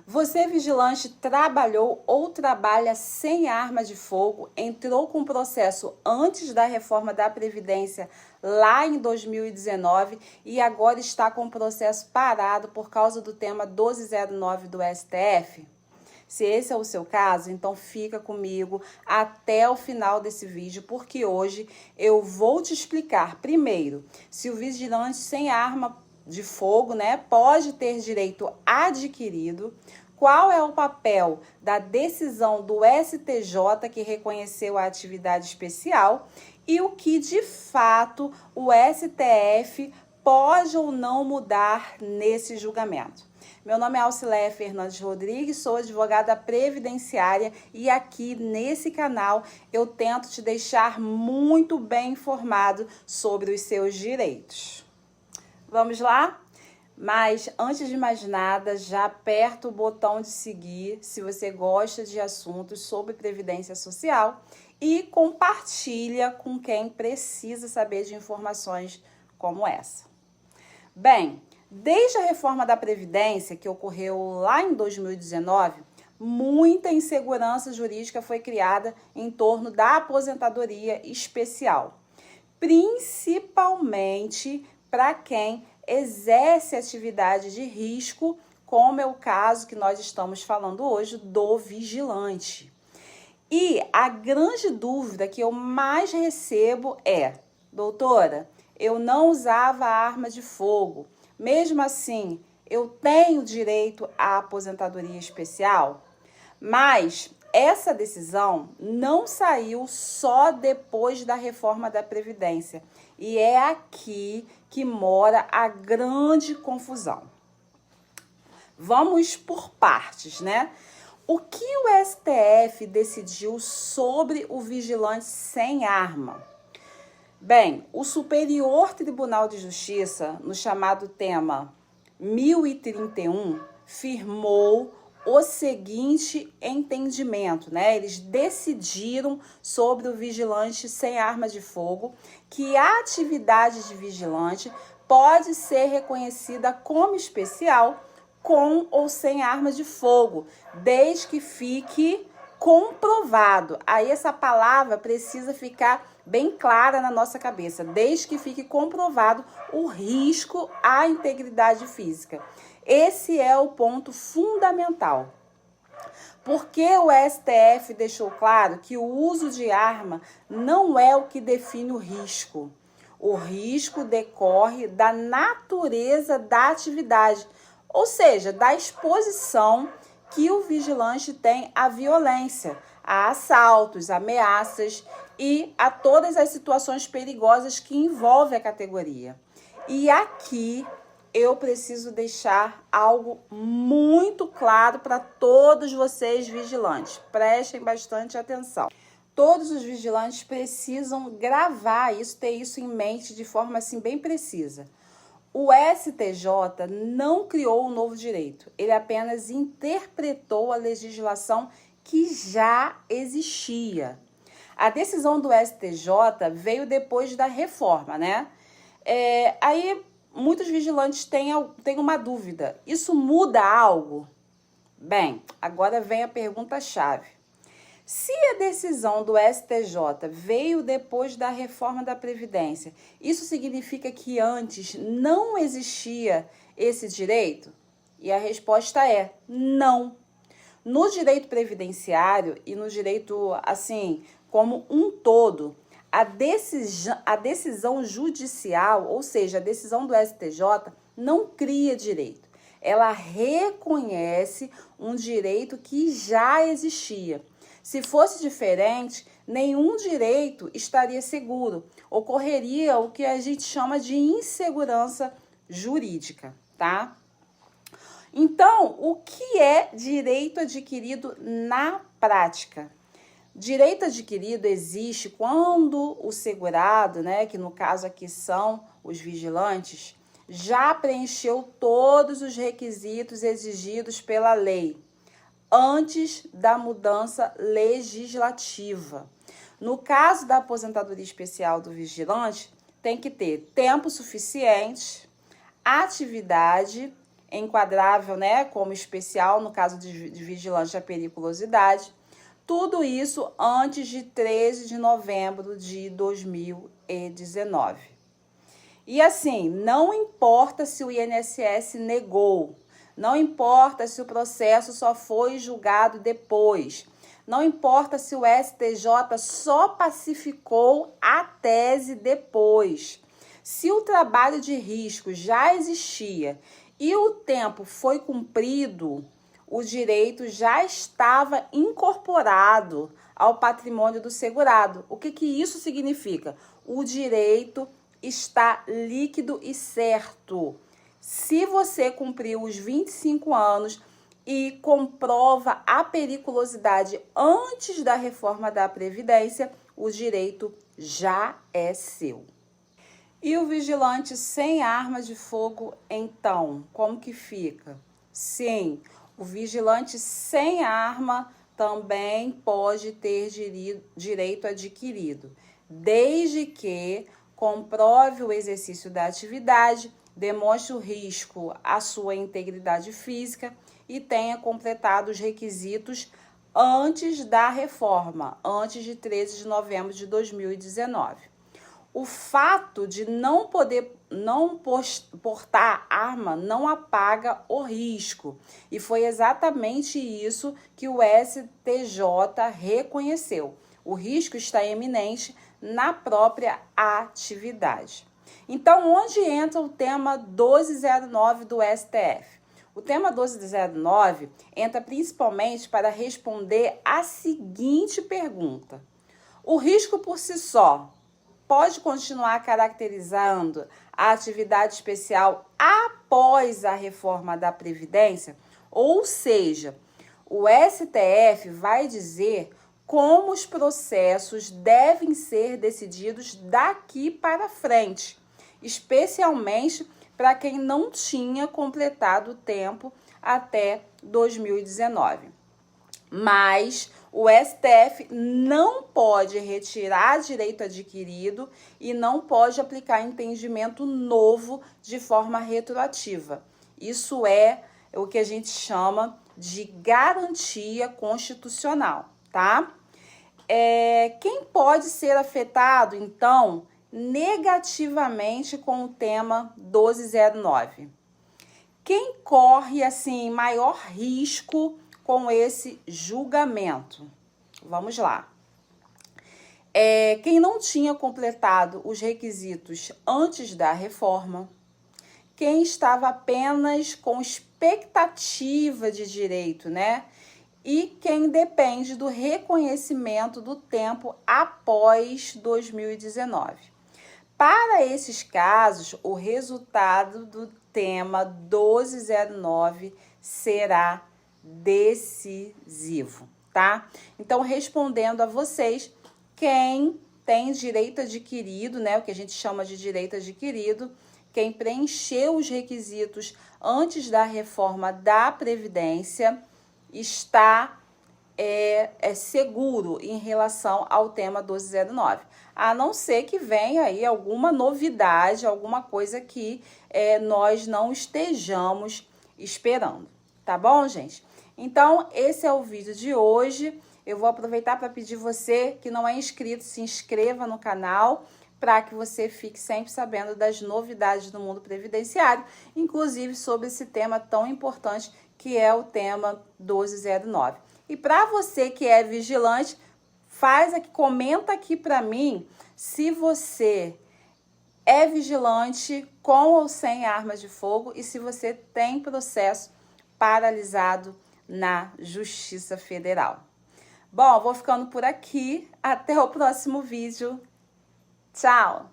Você, vigilante, trabalhou ou trabalha sem arma de fogo, entrou com processo antes da reforma da Previdência lá em 2019 e agora está com o processo parado por causa do tema 1209 do STF? Se esse é o seu caso, então fica comigo até o final desse vídeo, porque hoje eu vou te explicar primeiro se o vigilante sem arma de fogo, pode ter direito adquirido, qual é o papel da decisão do STJ que reconheceu a atividade especial e o que de fato o STF pode ou não mudar nesse julgamento. Meu nome é Alcileia Fernandes Rodrigues, sou advogada previdenciária e aqui nesse canal eu tento te deixar muito bem informado sobre os seus direitos. Vamos lá? Mas antes de mais nada, já aperta o botão de seguir se você gosta de assuntos sobre previdência social e compartilha com quem precisa saber de informações como essa. Bem, desde a reforma da Previdência, que ocorreu lá em 2019, muita insegurança jurídica foi criada em torno da aposentadoria especial, principalmente para quem exerce atividade de risco, como é o caso que nós estamos falando hoje do vigilante. E a grande dúvida que eu mais recebo é: doutora, eu não usava arma de fogo, mesmo assim eu tenho direito à aposentadoria especial? Mas essa decisão não saiu só depois da reforma da Previdência. E é aqui que mora a grande confusão. Vamos por partes, O que o STF decidiu sobre o vigilante sem arma? Bem, o Superior Tribunal de Justiça, no chamado tema 1031, firmou o seguinte entendimento, Eles decidiram sobre o vigilante sem arma de fogo que a atividade de vigilante pode ser reconhecida como especial com ou sem arma de fogo, desde que fique comprovado. Aí essa palavra precisa ficar bem clara na nossa cabeça, desde que fique comprovado o risco à integridade física. Esse é o ponto fundamental. Porque o STF deixou claro que o uso de arma não é o que define o risco. O risco decorre da natureza da atividade, ou seja, da exposição que o vigilante tem à violência, a assaltos, ameaças e a todas as situações perigosas que envolvem a categoria. E aqui eu preciso deixar algo muito claro para todos vocês vigilantes. Prestem bastante atenção. Todos os vigilantes precisam gravar isso, ter isso em mente de forma assim bem precisa. O STJ não criou um novo direito, ele apenas interpretou a legislação que já existia. A decisão do STJ veio depois da reforma, Aí muitos vigilantes têm uma dúvida: isso muda algo? Bem, agora vem a pergunta-chave. Se a decisão do STJ veio depois da reforma da Previdência, isso significa que antes não existia esse direito? E a resposta é não. No direito previdenciário e no direito, assim, como um todo, a decisão judicial, ou seja, a decisão do STJ, não cria direito. Ela reconhece um direito que já existia. Se fosse diferente, nenhum direito estaria seguro. Ocorreria o que a gente chama de insegurança jurídica, Então, o que é direito adquirido na prática? Direito adquirido existe quando o segurado, que no caso aqui são os vigilantes, já preencheu todos os requisitos exigidos pela lei, antes da mudança legislativa. No caso da aposentadoria especial do vigilante, tem que ter tempo suficiente, atividade enquadrável, né, como especial no caso de vigilante à periculosidade. Tudo isso antes de 13 de novembro de 2019. E assim, não importa se o INSS negou, não importa se o processo só foi julgado depois, não importa se o STJ só pacificou a tese depois. Se o trabalho de risco já existia e o tempo foi cumprido, o direito já estava incorporado ao patrimônio do segurado. O que isso significa? O direito está líquido e certo. Se você cumpriu os 25 anos e comprova a periculosidade antes da reforma da Previdência, o direito já é seu. E o vigilante sem arma de fogo, então, como que fica? Sim, o vigilante sem arma também pode ter direito adquirido, desde que comprove o exercício da atividade, demonstre o risco à sua integridade física e tenha completado os requisitos antes da reforma, antes de 13 de novembro de 2019. O fato de não poder portar arma não apaga o risco. E foi exatamente isso que o STJ reconheceu. O risco está iminente na própria atividade. Então, onde entra o tema 1209 do STF? O tema 1209 entra principalmente para responder a seguinte pergunta: o risco por si só pode continuar caracterizando a atividade especial após a reforma da Previdência? Ou seja, o STF vai dizer como os processos devem ser decididos daqui para frente, especialmente para quem não tinha completado o tempo até 2019. Mas o STF não pode retirar direito adquirido e não pode aplicar entendimento novo de forma retroativa. Isso é o que a gente chama de garantia constitucional, tá? Quem pode ser afetado, então, negativamente com o tema 1209? Quem corre, assim, maior risco com esse julgamento? Vamos lá. Quem não tinha completado os requisitos antes da reforma, quem estava apenas com expectativa de direito, né? E quem depende do reconhecimento do tempo após 2019. Para esses casos, o resultado do tema 1209 será decisivo, tá? Então, respondendo a vocês, quem tem direito adquirido, né, o que a gente chama de direito adquirido, quem preencheu os requisitos antes da reforma da Previdência, está seguro em relação ao tema 1209. A não ser que venha aí alguma novidade, alguma coisa que nós não estejamos esperando. Tá bom, gente? Então, esse é o vídeo de hoje. Eu vou aproveitar para pedir você que não é inscrito, se inscreva no canal, para que você fique sempre sabendo das novidades do mundo previdenciário, inclusive sobre esse tema tão importante que é o tema 1209. E para você que é vigilante, comenta aqui para mim se você é vigilante com ou sem armas de fogo e se você tem processo paralisado na Justiça Federal. Bom, vou ficando por aqui. Até o próximo vídeo. Tchau!